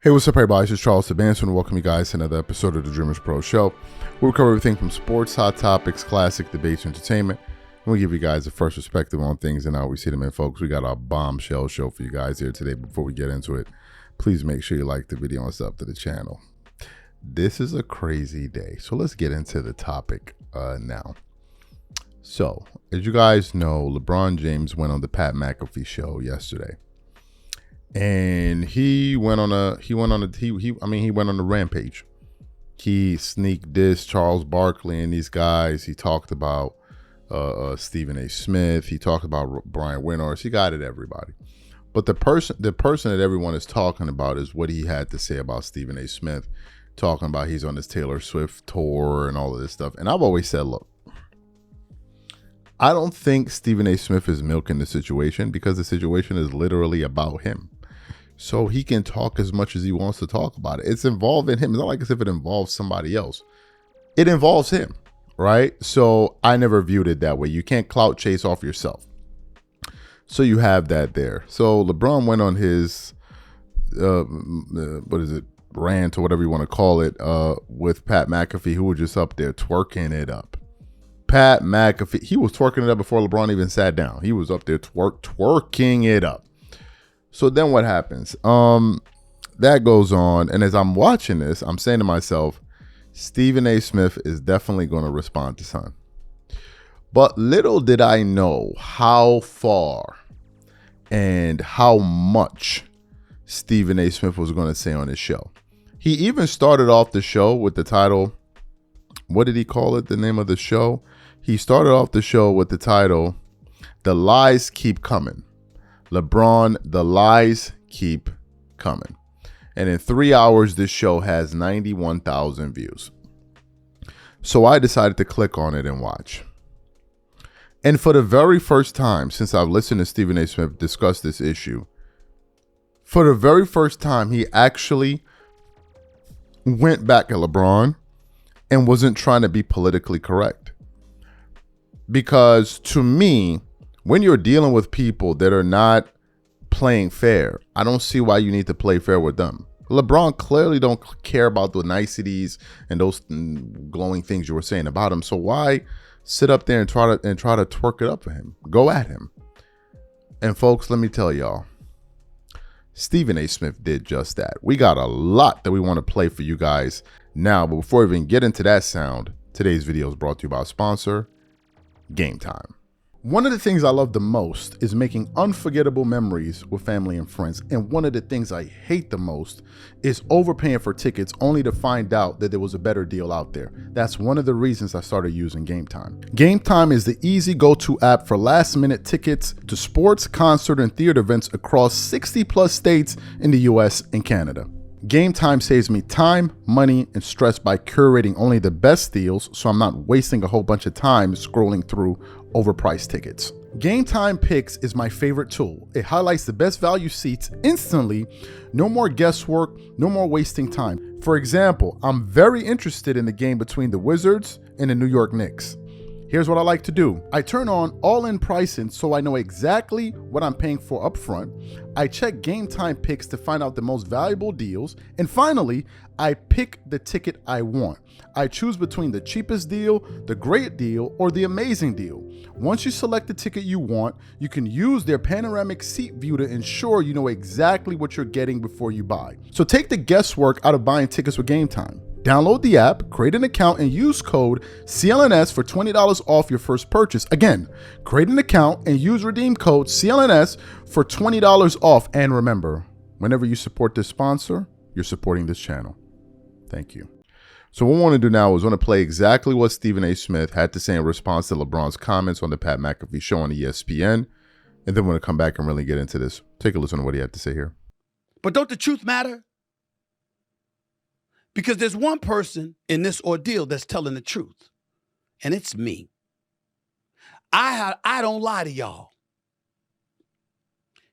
Hey, what's up, everybody? This is Charles Sebastian, and welcome you guys to another episode of the Dreamers Pro Show, where we cover everything from sports, hot topics, classic debates, entertainment, and we give you guys a first perspective on things and how we see them. And folks, we got our bombshell show for you guys here today. Before we get into it, please make sure you like the video and sub to the channel. This is a crazy day, so let's get into the topic now. So, as you guys know, LeBron James went on the Pat McAfee show yesterday. And he went on a rampage. He sneak dissed Charles Barkley and these guys. He talked about Stephen A. Smith. He talked about Brian Windhorst. He got at everybody. But the person that everyone is talking about is what he had to say about Stephen A. Smith, talking about he's on this Taylor Swift tour and all of this stuff. And I've always said, look, I don't think Stephen A. Smith is milking the situation, because the situation is literally about him. So he can talk as much as he wants to talk about it. It's involving him. It's not like as if it involves somebody else. It involves him, right? So I never viewed it that way. You can't clout chase off yourself. So you have that there. So LeBron went on his, rant or whatever you want to call it, with Pat McAfee, who was just up there twerking it up. Pat McAfee, he was twerking it up before LeBron even sat down. He was up there twerking it up. So then what happens? That goes on. And as I'm watching this, I'm saying to myself, Stephen A. Smith is definitely going to respond to son. But little did I know how far and how much Stephen A. Smith was going to say on his show. He even started off the show with the title. What did he call it? The name of the show? He started off the show with the title, "The Lies Keep Coming." LeBron, the lies keep coming. And in 3 hours, this show has 91,000 views. So I decided to click on it and watch. And for the very first time since I've listened to Stephen A. Smith discuss this issue, for the very first time, he actually went back at LeBron and wasn't trying to be politically correct. Because to me, when you're dealing with people that are not playing fair, I don't see why you need to play fair with them. LeBron clearly don't care about the niceties and those glowing things you were saying about him. So why sit up there and try to twerk it up for him? Go at him. And folks, let me tell y'all, Stephen A. Smith did just that. We got a lot that we want to play for you guys now, but before we even get into that sound, today's video is brought to you by our sponsor, Game Time. One of the things I love the most is making unforgettable memories with family and friends. And one of the things I hate the most is overpaying for tickets only to find out that there was a better deal out there. That's one of the reasons I started using Game Time. Game Time is the easy go-to app for last-minute tickets to sports, concert, and theater events across 60+ states in the US and Canada. Game Time saves me time, money, and stress by curating only the best deals, so I'm not wasting a whole bunch of time scrolling through overpriced tickets. Game Time Picks is my favorite tool. It highlights the best value seats instantly. No more guesswork, no more wasting time. For example, I'm very interested in the game between the Wizards and the New York Knicks. Here's what I like to do. I turn on all-in pricing so I know exactly what I'm paying for upfront. I check Game Time Picks to find out the most valuable deals. And finally, I pick the ticket I want. I choose between the cheapest deal, the great deal, or the amazing deal. Once you select the ticket you want, you can use their panoramic seat view to ensure you know exactly what you're getting before you buy. So take the guesswork out of buying tickets with Game Time. Download the app, create an account, and use code CLNS for $20 off your first purchase. Again, create an account and use redeem code CLNS for $20 off. And remember, whenever you support this sponsor, you're supporting this channel. Thank you. So what I want to do now is I want to play exactly what Stephen A. Smith had to say in response to LeBron's comments on the Pat McAfee show on ESPN. And then we're going to come back and really get into this. Take a listen to what he had to say here. But don't the truth matter? Because there's one person in this ordeal that's telling the truth, and it's me. I don't lie to y'all.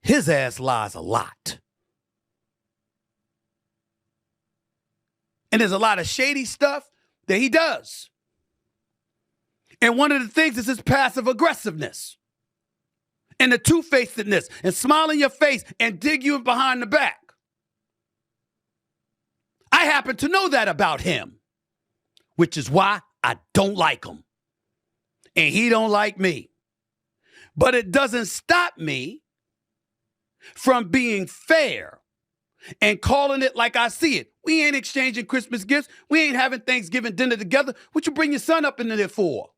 His ass lies a lot. And there's a lot of shady stuff that he does. And one of the things is his passive aggressiveness and the two-facedness and smile in your face and dig you behind the back. happen to know that about him, which is why I don't like him. And he don't like me. But it doesn't stop me from being fair and calling it like I see it. We ain't exchanging Christmas gifts. We ain't having Thanksgiving dinner together. What you bring your son up in there for?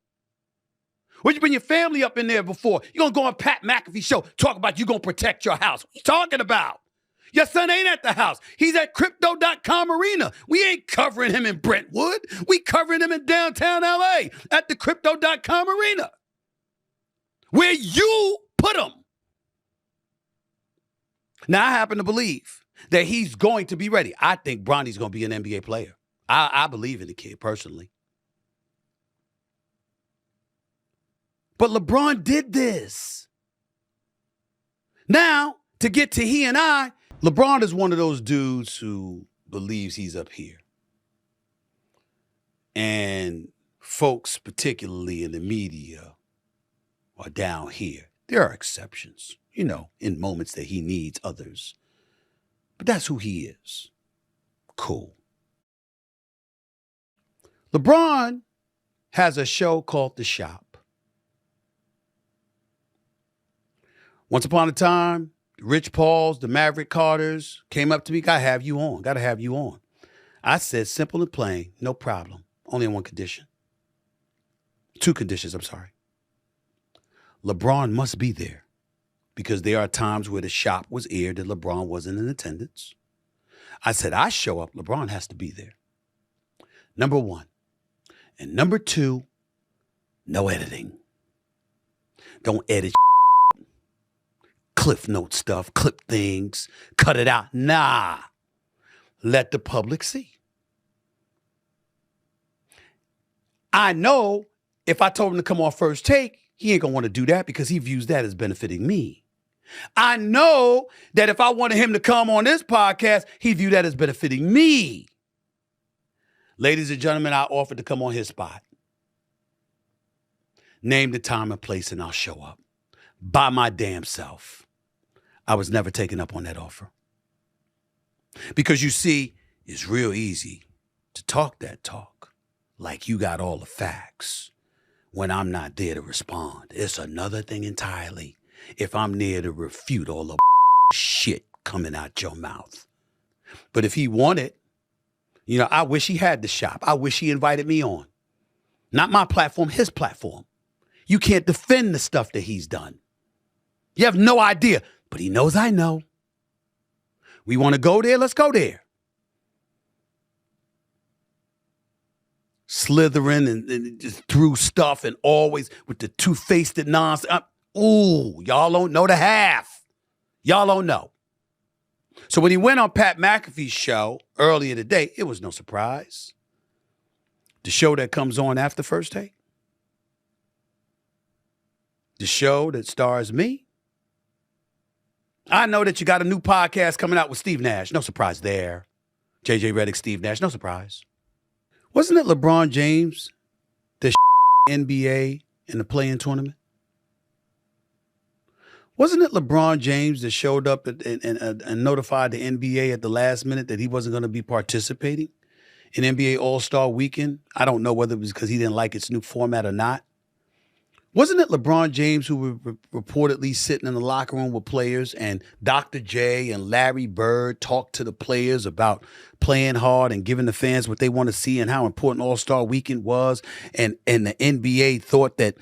What you bring your family up in there before? You gonna go on Pat McAfee show, talk about you gonna protect your house. What you talking about? Your son ain't at the house. He's at crypto.com arena. We ain't covering him in Brentwood. We covering him in downtown LA at the crypto.com arena, where you put him. Now, I happen to believe that he's going to be ready. I think Bronny's going to be an NBA player. I believe in the kid personally. But LeBron did this. Now, to get to he and I, LeBron is one of those dudes who believes he's up here. And folks, particularly in the media, are down here. There are exceptions, you know, in moments that he needs others. But that's who he is. Cool. LeBron has a show called The Shop. Once upon a time, Rich Pauls, the Maverick Carters came up to me, gotta have you on. I said, simple and plain, no problem. Only on one condition. Two conditions, I'm sorry. LeBron must be there because there are times where The Shop was aired and LeBron wasn't in attendance. I said, I show up, LeBron has to be there. Number one. And number two, no editing. Don't edit Cliff Note stuff, clip things, cut it out. Nah. Let the public see. I know if I told him to come on First Take, he ain't going to want to do that because he views that as benefiting me. I know that if I wanted him to come on this podcast, he viewed that as benefiting me. Ladies and gentlemen, I offered to come on his spot. Name the time and place and I'll show up. By my damn self. I was never taken up on that offer. Because you see, it's real easy to talk that talk like you got all the facts when I'm not there to respond. It's another thing entirely if I'm there to refute all the shit coming out your mouth. But if he wanted, you know, I wish he had The Shop. I wish he invited me on. Not my platform, his platform. You can't defend the stuff that he's done. You have no idea, but he knows I know. We want to go there, let's go there. Slithering and just through stuff and always with the two-faced nonsense. Ooh, y'all don't know the half. Y'all don't know. So when he went on Pat McAfee's show earlier today, it was no surprise. The show that comes on after First Take. The show that stars me. I know that you got a new podcast coming out with Steve Nash. No surprise there. JJ Redick, Steve Nash. No surprise. Wasn't it LeBron James that NBA in the play-in tournament? Wasn't it LeBron James that showed up and notified the NBA at the last minute that he wasn't going to be participating in NBA All-Star Weekend? I don't know whether it was because he didn't like its new format or not. Wasn't it LeBron James who was reportedly sitting in the locker room with players and Dr. J and Larry Bird talked to the players about playing hard and giving the fans what they want to see and how important All-Star Weekend was? And the NBA thought that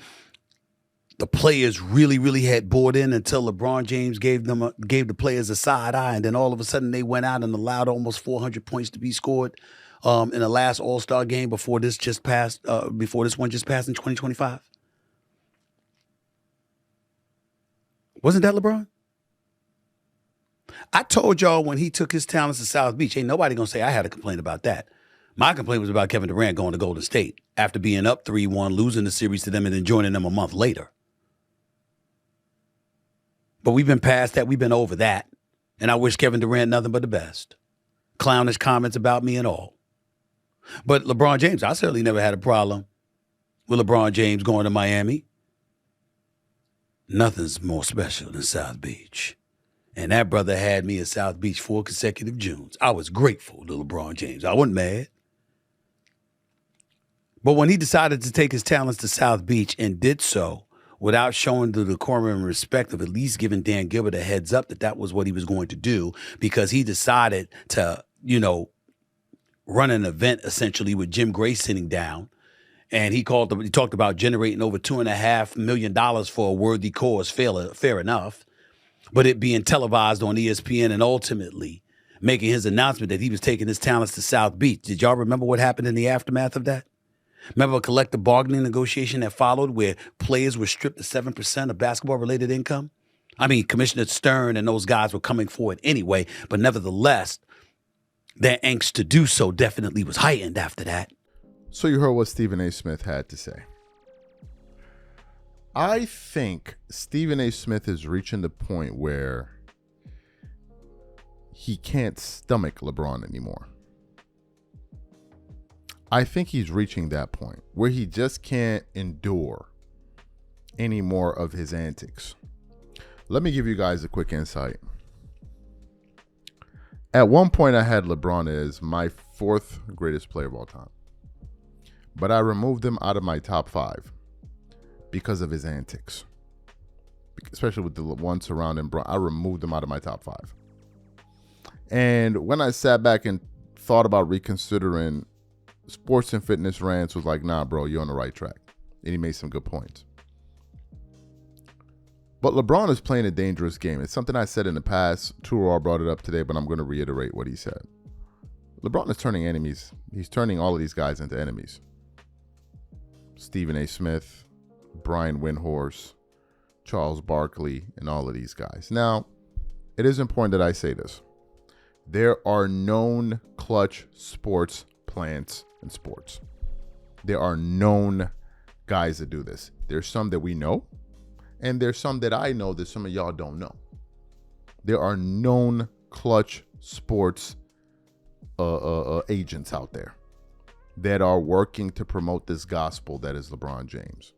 the players really had bought in until LeBron James gave the players a side eye. And then all of a sudden they went out and allowed almost 400 points to be scored in the last All-Star game before this one just passed in 2025. Wasn't that LeBron? I told y'all when he took his talents to South Beach, ain't nobody going to say I had a complaint about that. My complaint was about Kevin Durant going to Golden State after being up 3-1, losing the series to them, and then joining them a month later. But we've been past that. We've been over that. And I wish Kevin Durant nothing but the best. Clownish comments about me and all. But LeBron James, I certainly never had a problem with LeBron James going to Miami. Nothing's more special than South Beach. And that brother had me in South Beach 4 consecutive Junes. I was grateful to LeBron James. I wasn't mad. But when he decided to take his talents to South Beach and did so without showing the decorum and respect of at least giving Dan Gilbert a heads up that was what he was going to do, because he decided to, run an event essentially with Jim Gray sitting down. And he talked about generating over $2.5 million for a worthy cause, fair enough, but it being televised on ESPN and ultimately making his announcement that he was taking his talents to South Beach. Did y'all remember what happened in the aftermath of that? Remember a collective bargaining negotiation that followed where players were stripped of 7% of basketball-related income? I mean, Commissioner Stern and those guys were coming forward anyway, but nevertheless, their angst to do so definitely was heightened after that. So you heard what Stephen A. Smith had to say. I think Stephen A. Smith is reaching the point where he can't stomach LeBron anymore. I think he's reaching that point where he just can't endure any more of his antics. Let me give you guys a quick insight. At one point, I had LeBron as my 4th greatest player of all time. But I removed him out of my top 5 because of his antics. Especially with the one surrounding Bron. I removed him out of my top 5. And when I sat back and thought about reconsidering, Sports and Fitness Rants was like, nah, bro, you're on the right track. And he made some good points. But LeBron is playing a dangerous game. It's something I said in the past. Turor brought it up today, but I'm going to reiterate what he said. LeBron is turning enemies. He's turning all of these guys into enemies. Stephen A. Smith, Brian Windhorst, Charles Barkley, and all of these guys. Now, it is important that I say this. There are known clutch sports plants in sports. There are known guys that do this. There's some that we know, and there's some that I know that some of y'all don't know. There are known clutch sports agents out there that are working to promote this gospel that is LeBron James.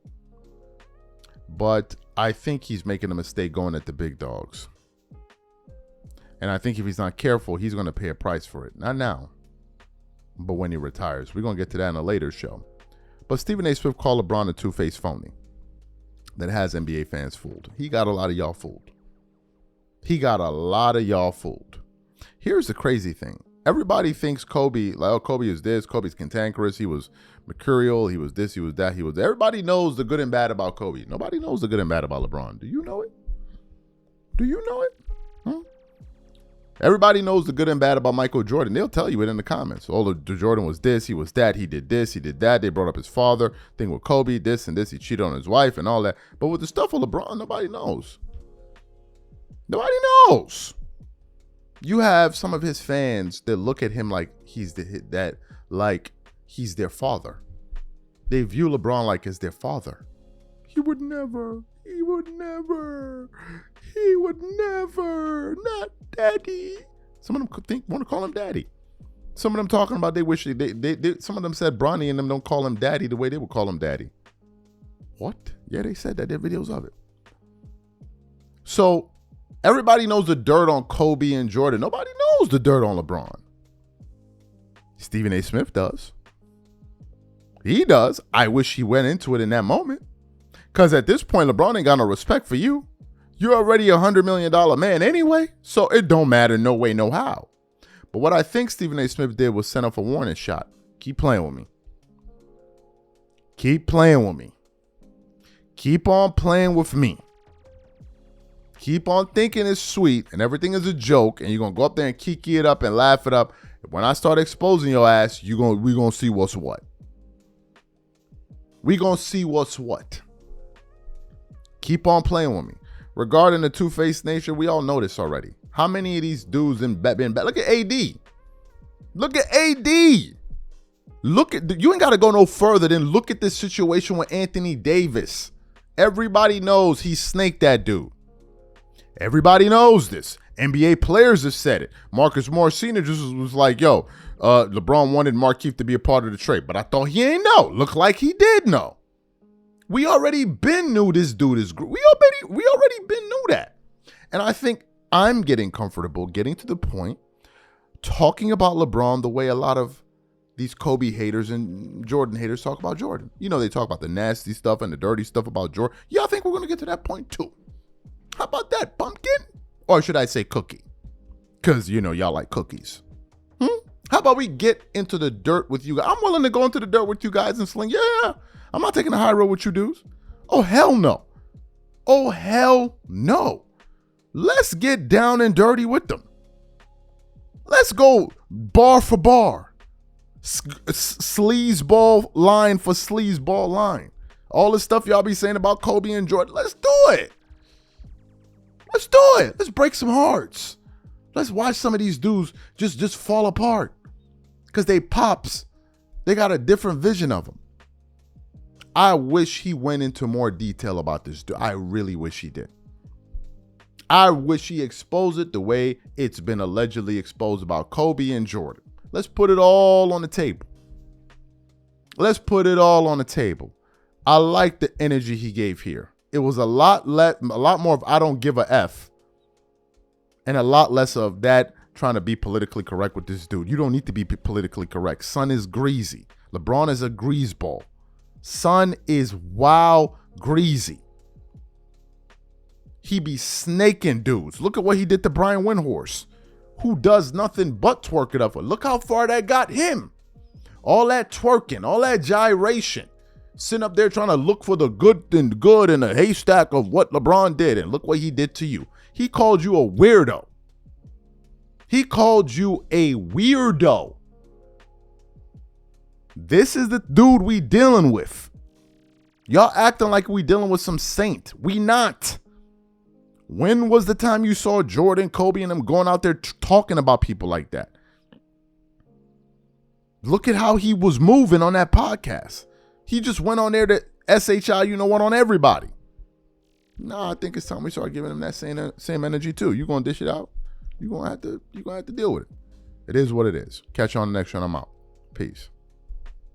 But I think he's making a mistake going at the big dogs. And I think if he's not careful, he's going to pay a price for it. Not now, but when he retires. We're going to get to that in a later show. But Stephen A. Smith called LeBron a two-faced phony that has NBA fans fooled. He got a lot of y'all fooled. Here's the crazy thing. Everybody thinks Kobe, like, oh, Kobe is this, Kobe's cantankerous, he was mercurial, he was this, he was that, he was... Everybody knows the good and bad about Kobe. Nobody knows the good and bad about LeBron. Do you know it? Everybody knows the good and bad about Michael Jordan. They'll tell you it in the comments. Oh, Jordan was this, he was that, he did this, he did that. They brought up his father, thing with Kobe, this and this, he cheated on his wife and all that. But with the stuff with LeBron, nobody knows. You have some of his fans that look at him like he's their father. They view LeBron like as their father. He would never, not daddy. Some of them want to call him daddy. Some of them talking about they wish they some of them said Bronny and them don't call him daddy the way they would call him daddy. What? Yeah, they said that. There are videos of it. So everybody knows the dirt on Kobe and Jordan. Nobody knows the dirt on LeBron. Stephen A. Smith does. He does. I wish he went into it in that moment. Because at this point, LeBron ain't got no respect for you. You're already a $100 million man anyway. So it don't matter no way, no how. But what I think Stephen A. Smith did was send off a warning shot. Keep playing with me. Keep on playing with me. Keep on thinking it's sweet and everything is a joke and you're going to go up there and kiki it up and laugh it up. When I start exposing your ass, we're going to see what's what. We're going to see what's what. Keep on playing with me. Regarding the two-faced nature, we all know this already. How many of these dudes been bad? Look at AD. You ain't got to go no further than look at this situation with Anthony Davis. Everybody knows he snaked that dude. Everybody knows this. NBA players have said it. Marcus Morris Sr. just was like, yo, LeBron wanted Markieff to be a part of the trade, but I thought he ain't know. Looked like he did know. We already been knew this dude is... We already been knew that. And I think I'm getting comfortable getting to the point talking about LeBron the way a lot of these Kobe haters and Jordan haters talk about Jordan. You know, they talk about the nasty stuff and the dirty stuff about Jordan. Yeah, I think we're going to get to that point too. How about that, pumpkin? Or should I say cookie? Because, you know, y'all like cookies. How about we get into the dirt with you guys? I'm willing to go into the dirt with you guys and sling. Yeah, I'm not taking the high road with you dudes. Oh, hell no. Oh, hell no. Let's get down and dirty with them. Let's go bar for bar. Sleazeball line for sleazeball line. All the stuff y'all be saying about Kobe and Jordan. Let's do it. Let's do it. Let's break some hearts. Let's watch some of these dudes just fall apart. Because they pops. They got a different vision of them. I wish he went into more detail about this dude. I really wish he did. I wish he exposed it the way it's been allegedly exposed about Kobe and Jordan. Let's put it all on the table. Let's put it all on the table. I like the energy he gave here. It was a lot more of I don't give a F and a lot less of that trying to be politically correct with this dude. You don't need to be politically correct. Son is greasy. LeBron is a greaseball. Son is wow greasy. He be snaking dudes. Look at what he did to Brian Windhorst, who does nothing but twerk it up. Look how far that got him. All that twerking, all that gyration, sitting up there trying to look for the good in the haystack of what LeBron did. And look what he did to you. He called you a weirdo. He called you a weirdo. This is the dude we dealing with. Y'all acting like we dealing with some saint. We not. When was the time you saw Jordan, Kobe, and them going out there talking about people like that? Look at how he was moving on that podcast. He just went on there to SHI, you know what, on everybody. No, I think it's time we start giving him that same energy too. You gonna dish it out? You're gonna have to deal with it. It is what it is. Catch you on the next one. I'm out. Peace.